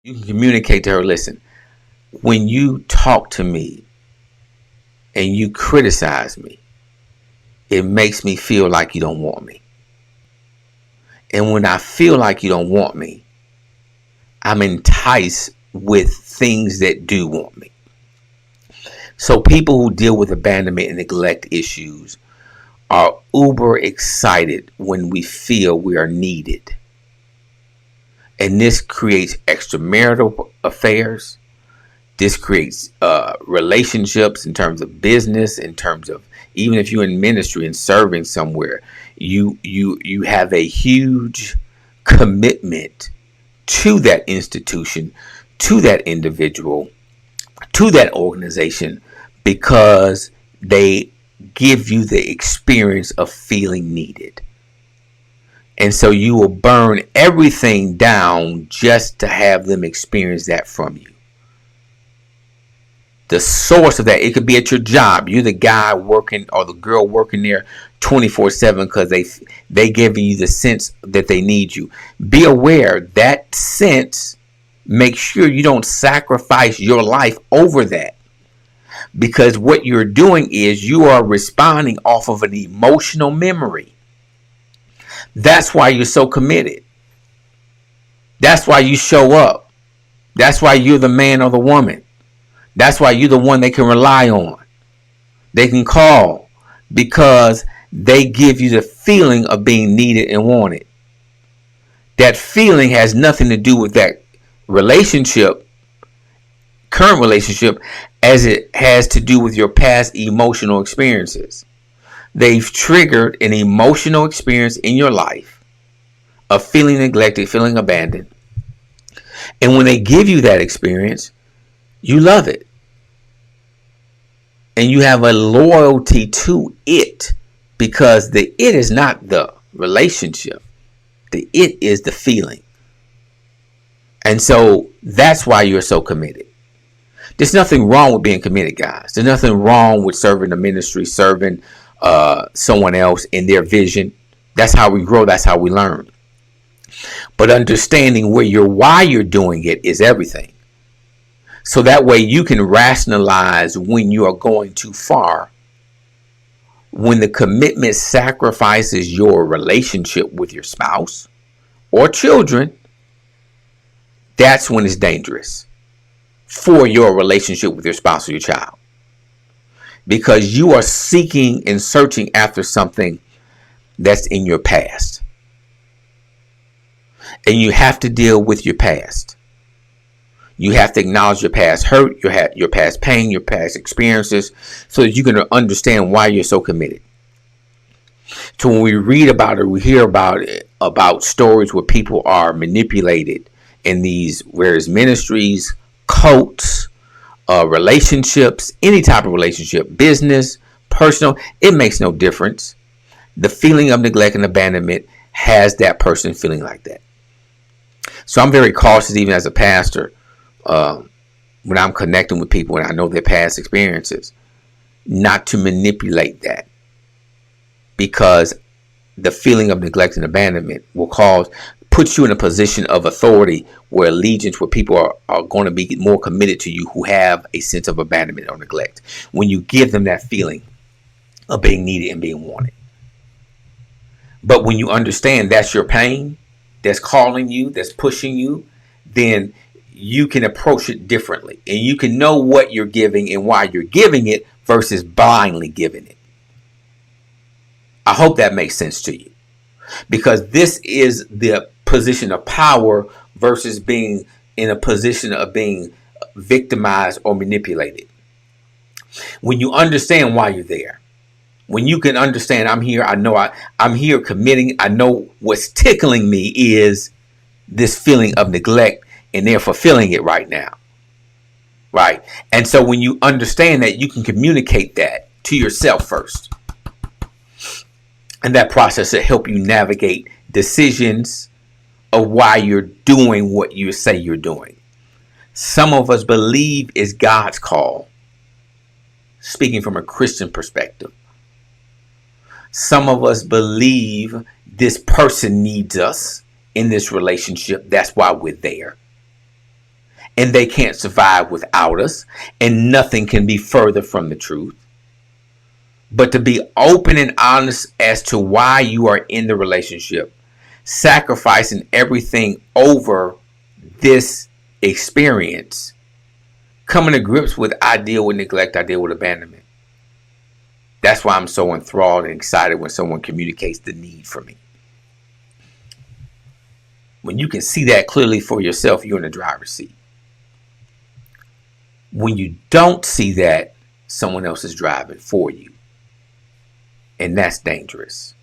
You can communicate to her, listen, when you talk to me and you criticize me, it makes me feel like you don't want me. And when I feel like you don't want me, I'm enticed with things that do want me. So people who deal with abandonment and neglect issues are uber excited when we feel we are needed. And this creates extramarital affairs. This creates relationships in terms of business, in terms of even if you're in ministry and serving somewhere, you have a huge commitment to that institution, to that individual, to that organization, because they give you the experience of feeling needed. And so you will burn everything down just to have them experience that from you. The source of that, it could be at your job. You're the guy working or the girl working there 24/7 because they giving you the sense that they need you. Be aware that sense. Make sure you don't sacrifice your life over that, because what you're doing is you are responding off of an emotional memory. That's why you're so committed. That's why you show up. That's why you're the man or the woman. That's why you're the one they can rely on. They can call because they give you the feeling of being needed and wanted. That feeling has nothing to do with that relationship, current relationship, as it has to do with your past emotional experiences. They've triggered an emotional experience in your life of feeling neglected, feeling abandoned. And when they give you that experience, you love it. And you have a loyalty to it, because the it is not the relationship. The it is the feeling. And so that's why you're so committed. There's nothing wrong with being committed, guys. There's nothing wrong with serving the ministry, serving someone else in their vision. That's how we grow. That's how we learn. But understanding why you're doing it is everything. So that way you can rationalize when you are going too far. When the commitment sacrifices your relationship with your spouse or children, that's when it's dangerous for your relationship with your spouse or your child. Because you are seeking and searching after something that's in your past. And you have to deal with your past. You have to acknowledge your past hurt, your past pain, your past experiences, so that you can understand why you're so committed. So when we read about it, we hear about stories where people are manipulated in these various ministries, cults, relationships, any type of relationship, business, personal, it makes no difference. The feeling of neglect and abandonment has that person feeling like that. So I'm very cautious, even as a pastor, when I'm connecting with people and I know their past experiences, not to manipulate that, because the feeling of neglect and abandonment will put you in a position of authority where allegiance, where people are going to be more committed to you who have a sense of abandonment or neglect, when you give them that feeling of being needed and being wanted. But when you understand that's your pain, that's calling you, that's pushing you, then you can approach it differently, and you can know what you're giving and why you're giving it versus blindly giving it. I hope that makes sense to you, because this is the position of power versus being in a position of being victimized or manipulated. When you understand why you're there, when you can understand, I'm here, I know I'm here committing, I know what's tickling me is this feeling of neglect, and they're fulfilling it right now. Right? And so when you understand that, you can communicate that to yourself first. And that process will help you navigate decisions of why you're doing what you say you're doing. Some of us believe it's God's call, speaking from a Christian perspective. Some of us believe this person needs us in this relationship. That's why we're there. and they can't survive without us, and nothing can be further from the truth. But to be open and honest as to why you are in the relationship, sacrificing everything over this experience, coming to grips with I deal with neglect, I deal with abandonment. That's why I'm so enthralled and excited when someone communicates the need for me. When you can see that clearly for yourself, you're in the driver's seat. When you don't see that, someone else is driving for you. And that's dangerous.